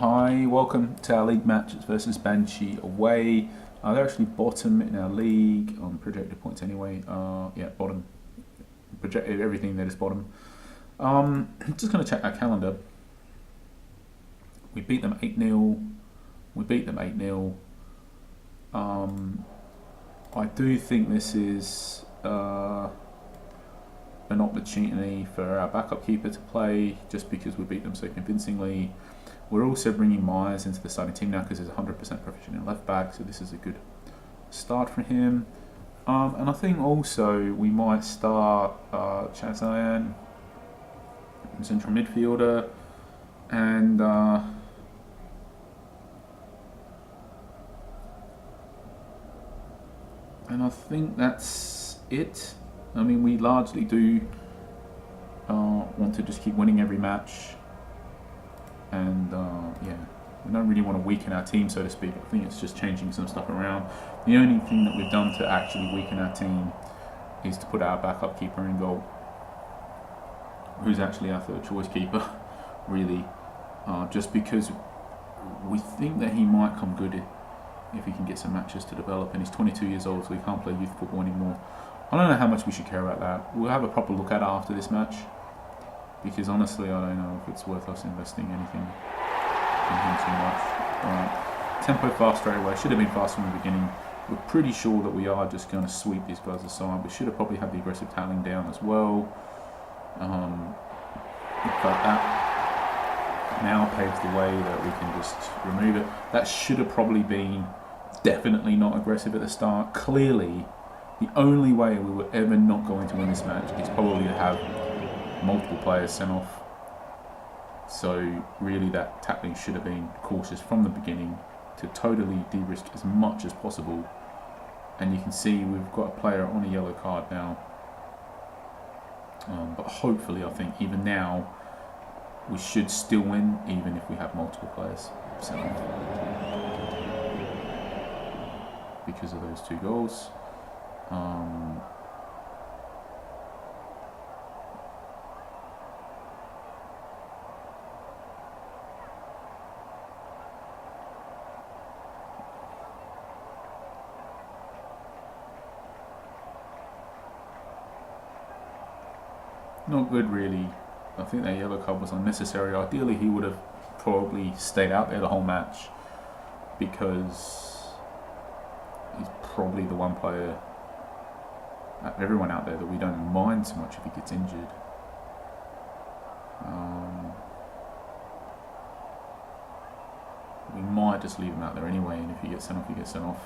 Hi, welcome to our league match. It's versus Banshee away. They're actually bottom in our league on projected points anyway. Yeah, bottom. Projected everything that is bottom. Just going to check our calendar. We beat them 8-0. We beat them 8-0. I do think this is an opportunity for our backup keeper to play, just because we beat them so convincingly. We're also bringing Myers into the starting team now because he's 100% proficient in left back, so this is a good start for him. And I think also we might start Chazayan, central midfielder, and I think that's it. I mean, we largely do want to just keep winning every match. And yeah, we don't really want to weaken our team, so to speak. I think it's just changing some stuff around. The only thing that we've done to actually weaken our team is to put our backup keeper in goal, who's actually our third choice keeper, really, just because we think that he might come good if he can get some matches to develop. And he's 22 years old, so he can't play youth football anymore. I don't know how much we should care about that. We'll have a proper look at it after this match, because honestly I don't know if it's worth us investing anything in him too much. Tempo fast straight away. Should have been fast from the beginning. We're pretty sure that we are just going to sweep these guys aside. We should have probably had the aggressive tackling down as well. But that now paves the way that we can just remove it. That should have probably been definitely not aggressive at the start. Clearly, the only way we were ever not going to win this match is probably to have multiple players sent off. So really that tackling should have been cautious from the beginning to totally de-risk as much as possible. And you can see we've got a player on a yellow card now. But hopefully, I think even now we should still win, even if we have multiple players sent off, because of those two goals. Not good, really. I think that yellow card was unnecessary. Ideally, he would have probably stayed out there the whole match, because he's probably the one player, everyone out there, that we don't mind so much if he gets injured. We might just leave him out there anyway, and if he gets sent off, he gets sent off.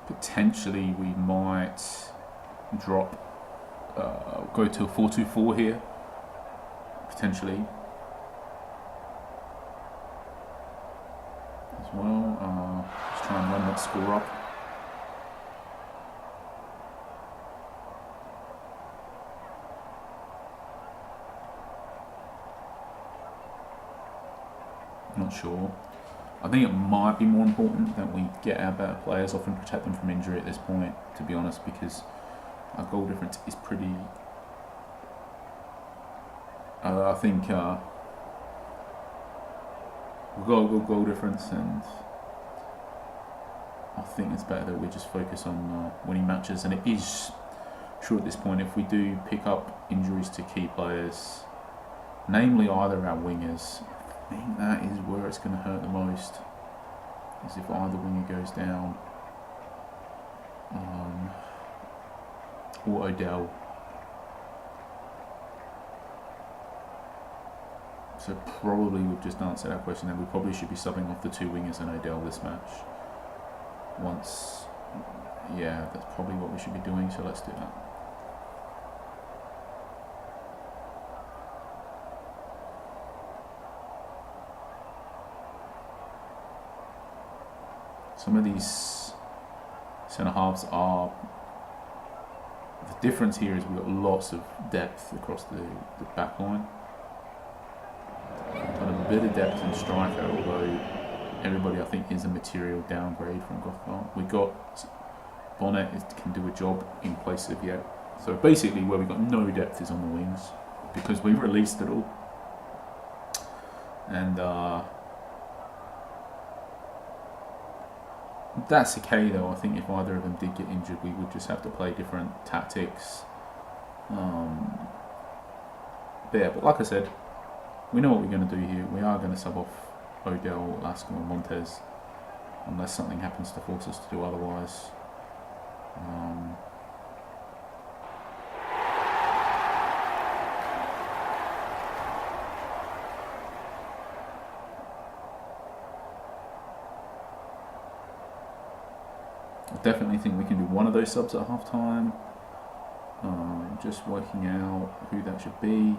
Potentially we might drop, go to a 4-2-4 here, potentially, as well. Just try and run that score up. Not sure. I think it might be more important that we get our better players off and protect them from injury at this point, to be honest, because our goal difference is pretty... I think we've got a good goal difference, and I think it's better that we just focus on winning matches. And it is true at this point, if we do pick up injuries to key players, namely either our wingers, I think that is where it's going to hurt the most, is if either winger goes down, or Odell. So probably we've just answered our question, and we probably should be subbing off the two wingers and Odell this match. Yeah, that's probably what we should be doing, so let's do that. Some of these centre halves are... The difference here is we've got lots of depth across the back line. Got a bit of depth in striker, although everybody I think is a material downgrade from Gothard. We got Bonnet can do a job in place of Yet. So basically where we've got no depth is on the wings because we released it all. And that's okay though. I think if either of them did get injured, we would just have to play different tactics. But yeah, but like I said, we know what we're going to do here. We are going to sub off Odell, Lasker and Montez unless something happens to force us to do otherwise. I definitely think we can do one of those subs at half time. Just working out who that should be. I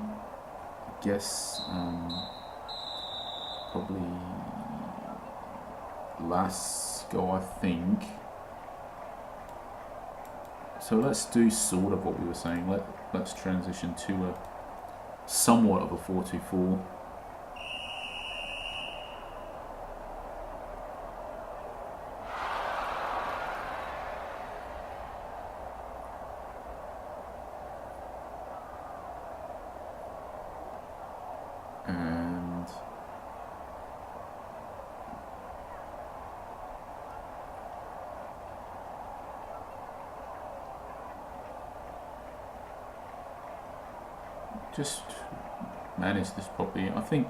guess probably Lasker, I think. So let's do sort of what we were saying. Let's transition to a somewhat of a 4-2-4. Just manage this properly. I think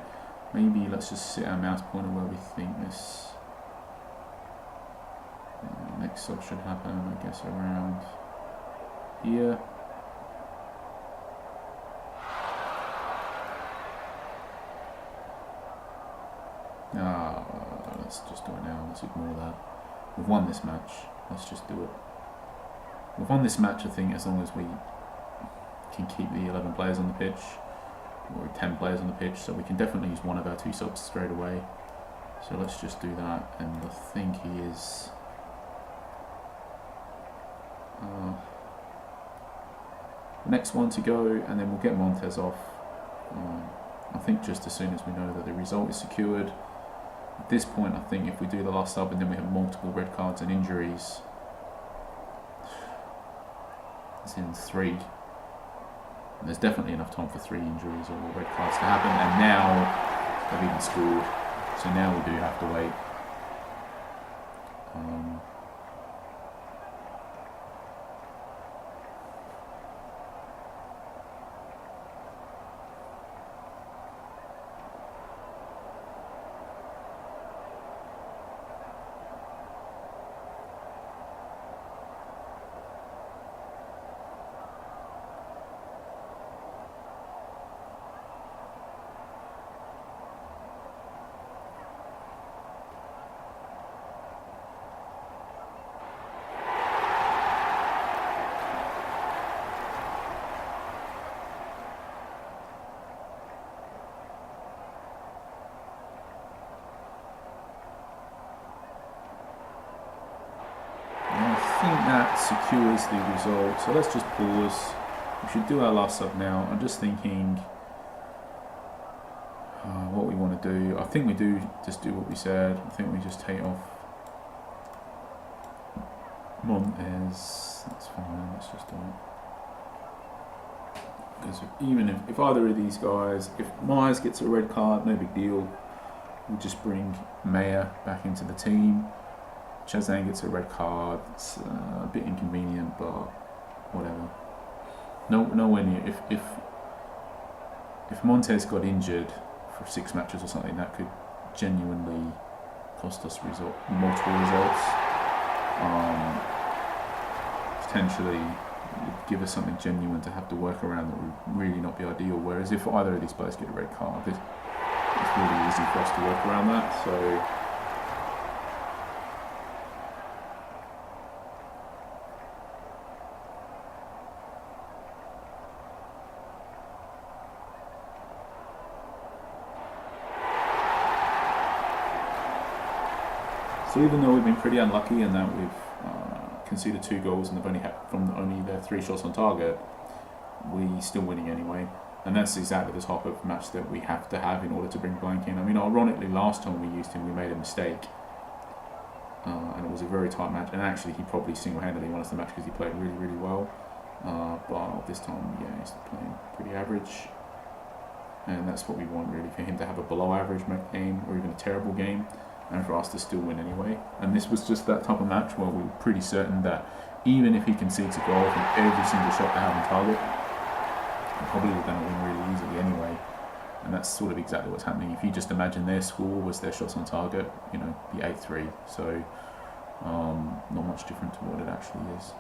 maybe let's just set our mouse pointer where we think this next sub should happen. I guess around here. Let's just do it now. Let's ignore that. We've won this match. Let's just do it. We've won this match, I think, as long as we can keep the 11 players on the pitch, or 10 players on the pitch, so we can definitely use one of our 2 subs straight away. So let's just do that, and I think he is the next one to go, and then we'll get Montez off. I think just as soon as we know that the result is secured. At this point, I think if we do the last sub and then we have multiple red cards and injuries, as in 3, there's definitely enough time for 3 injuries or red cards to happen, and now they've even scored, so now we do have to wait. I think that secures the result, so let's just pause. We should do our last sub now. I'm just thinking what we want to do. I think we do just do what we said. I think we just take off Montez. That's fine, let's just do it. Because even if either of these guys, if Myers gets a red card, no big deal. We'll just bring Mayer back into the team. Chazan gets a red card. It's a bit inconvenient, but whatever. Nowhere near. If Montez got injured for 6 matches or something, that could genuinely cost us multiple results. Potentially give us something genuine to have to work around that would really not be ideal. Whereas if either of these players get a red card, it's really easy for us to work around that. So. So even though we've been pretty unlucky in that we've conceded 2 goals and they've only had from only their 3 shots on target, we're still winning anyway. And that's exactly the type of match that we have to have in order to bring Blank in. I mean, ironically, last time we used him, we made a mistake. And it was a very tight match. And actually, he probably single-handedly won us the match because he played really, really well. But this time, yeah, he's playing pretty average. And that's what we want, really, for him to have a below-average game or even a terrible game, and for us to still win anyway. And this was just that type of match where we were pretty certain that even if he concedes a goal from every single shot they have on target, we're probably going to win really easily anyway. And that's sort of exactly what's happening. If you just imagine their score was their shots on target, you know, be 8-3. So not much different to what it actually is.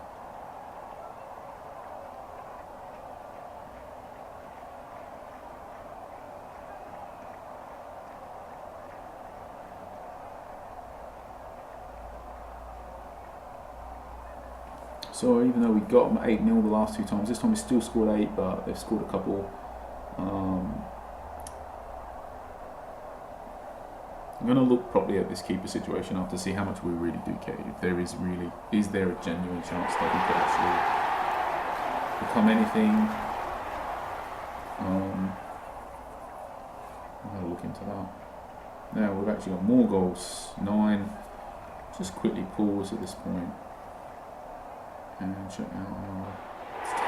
So even though we got them 8-0 the last two times, this time we still scored 8, but they've scored a couple. I'm going to look properly at this keeper situation after to see how much we really do care. If there is there a genuine chance that he could actually become anything? I'm going to look into that. Now we've actually got more goals, 9. Just quickly pause at this point and check out. It's 10.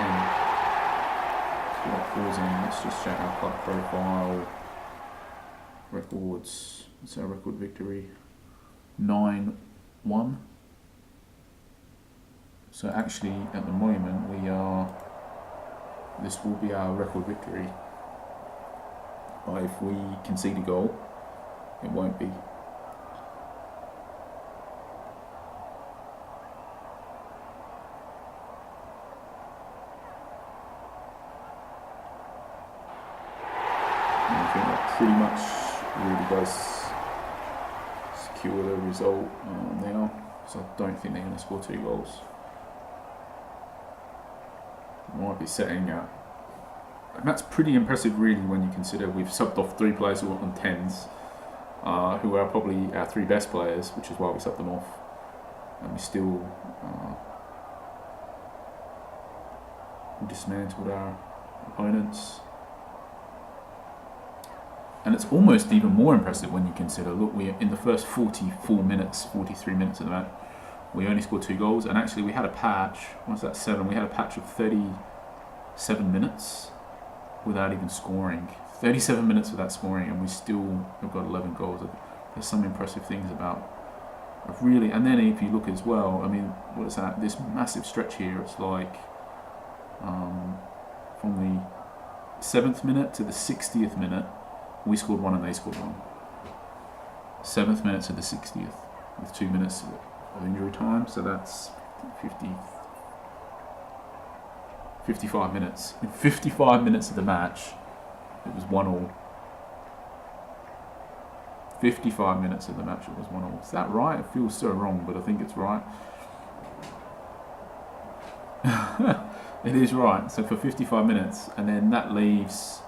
Without pausing, let's just check our club profile, records. What's our record victory? 9-1. So actually, at the moment, this will be our record victory. But if we concede a goal, it won't be. And I think that pretty much really does secure the result now, so I don't think they're going to score 2 goals. Might be setting up, and that's pretty impressive really when you consider we've subbed off 3 players who are on 10s, who are probably our 3 best players, which is why we subbed them off, and we still dismantled our opponents. And it's almost even more impressive when you consider, look, we in the first 44 minutes, 43 minutes of the match, we only scored 2 goals, and actually we had a patch, what's that, 7? We had a patch of 37 minutes without even scoring. 37 minutes without scoring, and we still have got 11 goals. There's some impressive things about really, and then if you look as well, I mean, what is that, this massive stretch here, it's like from the 7th minute to the 60th minute, we scored 1 and they scored 1. 7th minute to the 60th, with 2 minutes of injury time, so that's 55 minutes. In 55 minutes of the match, it was 1-1. 55 minutes of the match, it was 1-1. Is that right? It feels so wrong, but I think it's right. It is right. So for 55 minutes, and then that leaves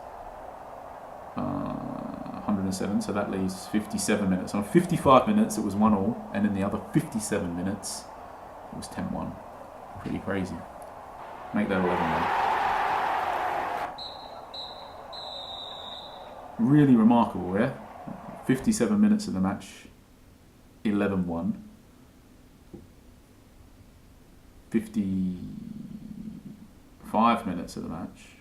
107, so that leaves 57 minutes. On 55 minutes, it was 1-1, and in the other 57 minutes, it was 10-1. Pretty crazy. Make that 11-1. Really remarkable, yeah? 57 minutes of the match, 11-1. 55 minutes of the match,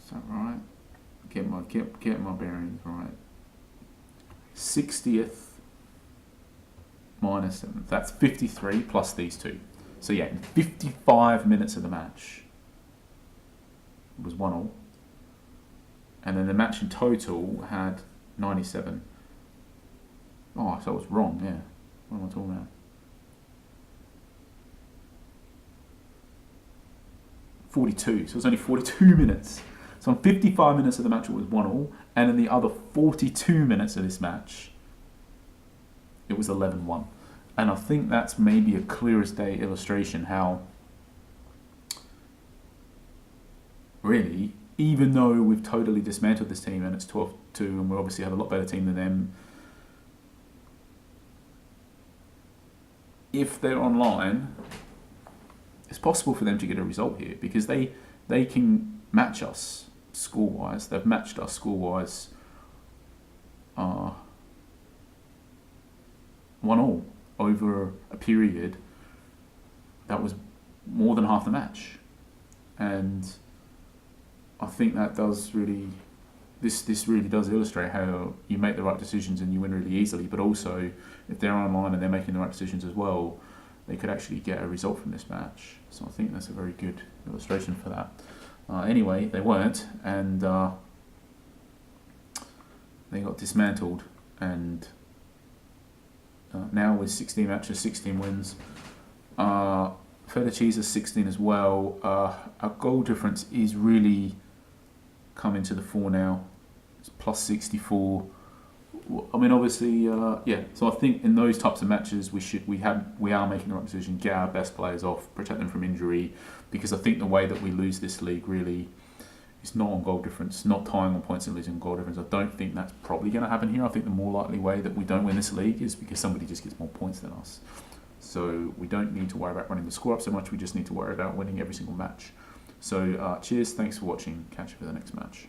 is that right? Get my bearings right. 60th minus 7th. That's 53 plus these 2. So yeah, in 55 minutes of the match, it was 1-1. And then the match in total had 97. Oh, so I was wrong, yeah. What am I talking about? 42, so it was only 42 minutes. So in 55 minutes of the match it was 1-1, and in the other 42 minutes of this match, it was 11-1. And I think that's maybe a clear as day illustration how, really, even though we've totally dismantled this team and it's 12-2 and we obviously have a lot better team than them, if they're online, it's possible for them to get a result here because they can match us score-wise. They've matched us score-wise 1-1 over a period that was more than half the match. And I think that does really, this really does illustrate how you make the right decisions and you win really easily, but also if they're online and they're making the right decisions as well, they could actually get a result from this match. So I think that's a very good illustration for that. Anyway, they weren't, and they got dismantled, and now with 16 matches, 16 wins. Feta Cheese is 16 as well. Our goal difference is really coming to the fore now. It's plus 64. I mean, obviously, yeah. So I think in those types of matches, we are making the right decision. Get our best players off, protect them from injury, because I think the way that we lose this league really is not on goal difference, not tying on points and losing on goal difference. I don't think that's probably going to happen here. I think the more likely way that we don't win this league is because somebody just gets more points than us. So we don't need to worry about running the score up so much. We just need to worry about winning every single match. So cheers, thanks for watching. Catch you for the next match.